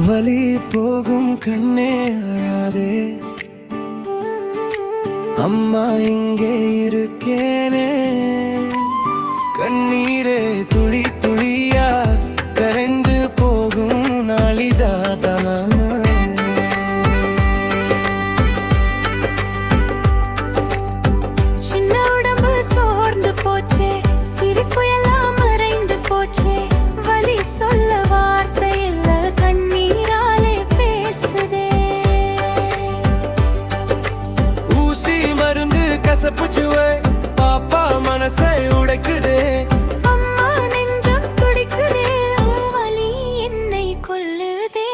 வலி போகும் கண்ணே அழாதே, அம்மா இங்கே இருக்கேனே. கண்ணீரே துளி துளியா கரைந்து போகும் நாளிதாதான. சின்ன உடம்பு சோர்ந்து போச்சே, சிரிப்பு எல்லாம் மறைந்து போச்சே. வலி சொல்ல வார்த்தை இல்ல, கண்ணீராலே பேசுதே. ஊசி மருந்து கசப்பு சுவை பாப்பா மனசை உடைக்குதே. அம்மா நெஞ்சம் துடிக்குதே, வலி என்னை கொல்லுதே.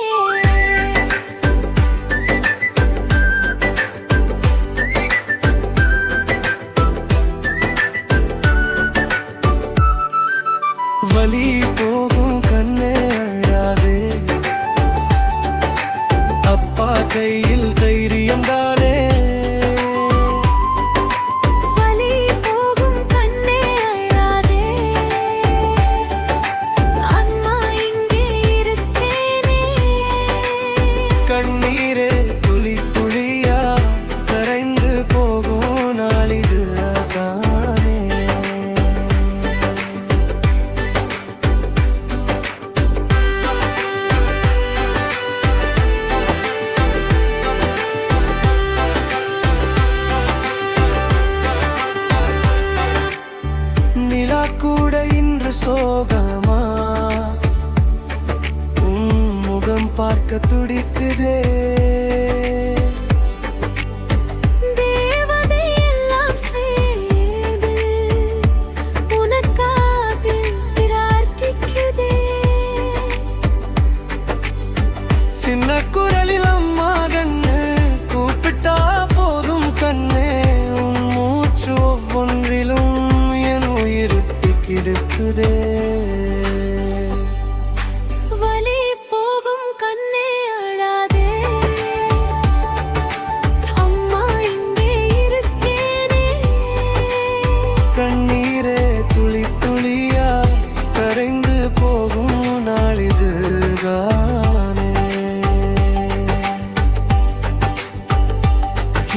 வலி போகும் கண்ணே அழாதே, அப்பா கையில் தைரியம் தானே. வலி போகும் கண்ணே அழாதே, அம்மா இங்கே இருக்கேனே. கண்ணீரே துளி துளியா கரைந்து போகும் நாளிது தானே. நிலா கூட இன்று சோகமா முகம் பார்க்க துடிக்குதே. தேவதை எல்லாம் சேர்ந்து உனக்காக பிரார்த்திக்குதே. சின்ன குரலில் அம்மா கண்ணு கூப்பிட்டா போதும் கண்ணே. உன் மூச்சு ஒவ்வொன்றிலும் என் உயிருக்கு கிடக்குதே. வலி போகும் கண்ணே அழாதே, அம்மா இங்கே இருக்கேனே. கண்ணீரே துளி துளியா கரைந்து போகும் நாளிது தானே.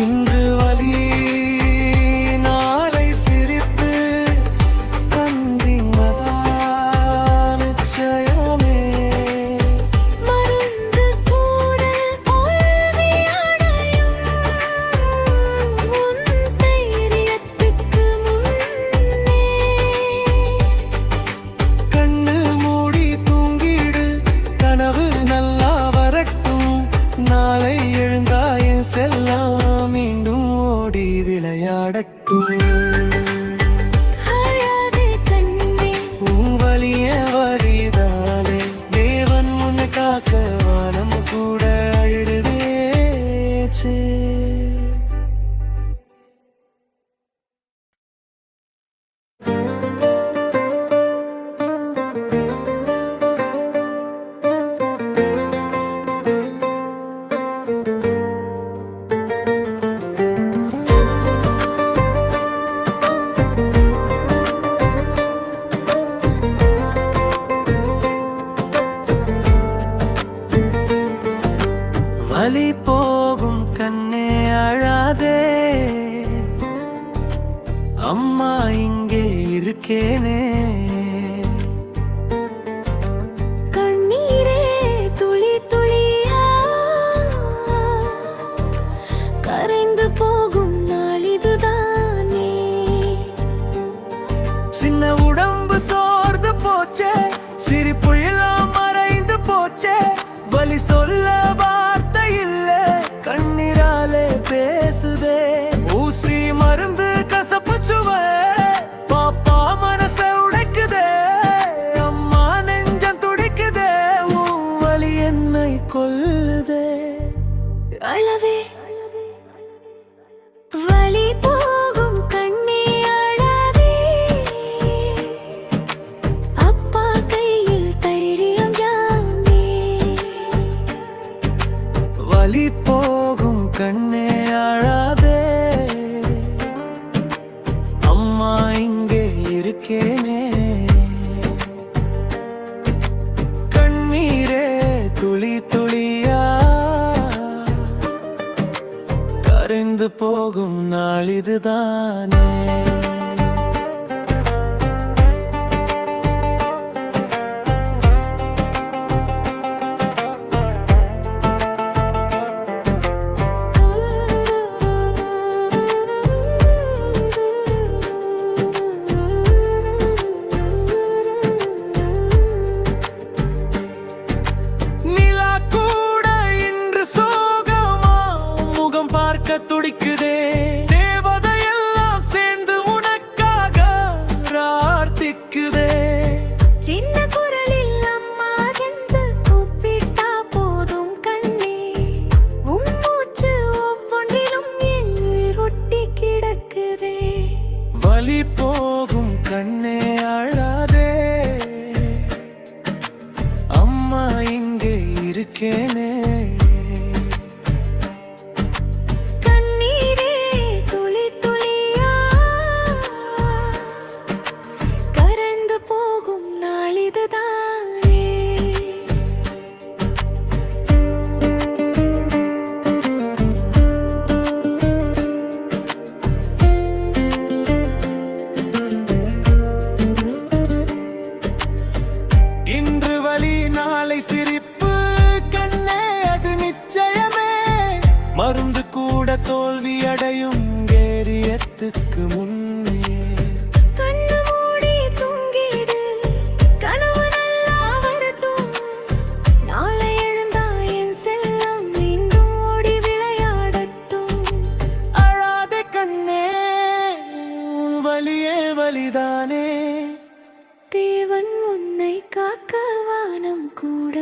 இன்று வலி நாளை சிரிப்பு அந்திமதான் நிச்சயமே. மருந்து கூட தோல்வி அடையும், உன் தைரியத்துக்கு முன்னே. கண்ணு மூடி தூங்கிடு, கனவு நல்லா வரட்டும். நாளை எழுந்தாயின் செல்லாம் மீண்டும் ஓடி விளையாடட்டும். அழாதே கண்ணே, உன் வலிய வலிதானே, தேவன் உன்னை காக்க வானம் கூட அழுதே. வலி போகும் கண்ணே அழாதே, அம்மா இங்கே இருக்கேனே. கண்ணீரே துளி துளியா கரைந்து போகும் நாளிதுதானே. சின்ன உடம்பு சோர்ந்து போச்சே, சிரிப்பு எல்லாம் மறைந்து போச்சே. வலி சொல்ல வார்த்தை இல்ல, கண்ணீராலே பேசுதே. ஊசி மருந்து கசப்பு சுவை பாப்பா மனசை உடைக்குதே. அம்மா நெஞ்சம் துடிக்குதே, உன் வலி என்னை கொல்லுதே. அழவே வலி போகும் கண்ணே அழாதே, அப்பா கையில் தைரியம் யாமே. வலி போகும் கண்ணே அழாதே, அம்மா இங்கே இருக்கேனே. கண்ணீரே துளி துளியா கரைந்து போகும் நாள் இதுதானே. நிலா கூட இன்று சோகமா முகம் பார்க்க துடிக்குதே. தேவதையெல்லாம் சேர்ந்து உனக்காக பிரார்த்திக்குதே. சின்ன குரலில் அம்மா என்று கூப்பிட்டா போதும் கண்ணே, உன் மூச்சு ஒவ்வொன்றிலும் என் உயிர் ஒட்டி கிடக்குதே. வலி போகும் கண்ணே அழாதே, அம்மா இங்கே இருக்கேனே. கண்ணீரே துளி துளியா கரைந்து போகும் நாள் இதுதானே. இன்று வலி நாளை சிரிப்பு கண்ணே, அது நிச்சயமே. மருந்து கூட தோல்வி அடையும் கேரியத்துக்கு முன்னே. கண்ணு மூடி தூங்கிடு, கனவு நல்லா வரட்டும். நாளை எழுந்தா என் செல்லம் மீண்டும் ஓடி விளையாடட்டும். அழாதே கண்ணே, உன் வலியே வலிதானே. தேவன் உன்னை காக்க வானம் கூட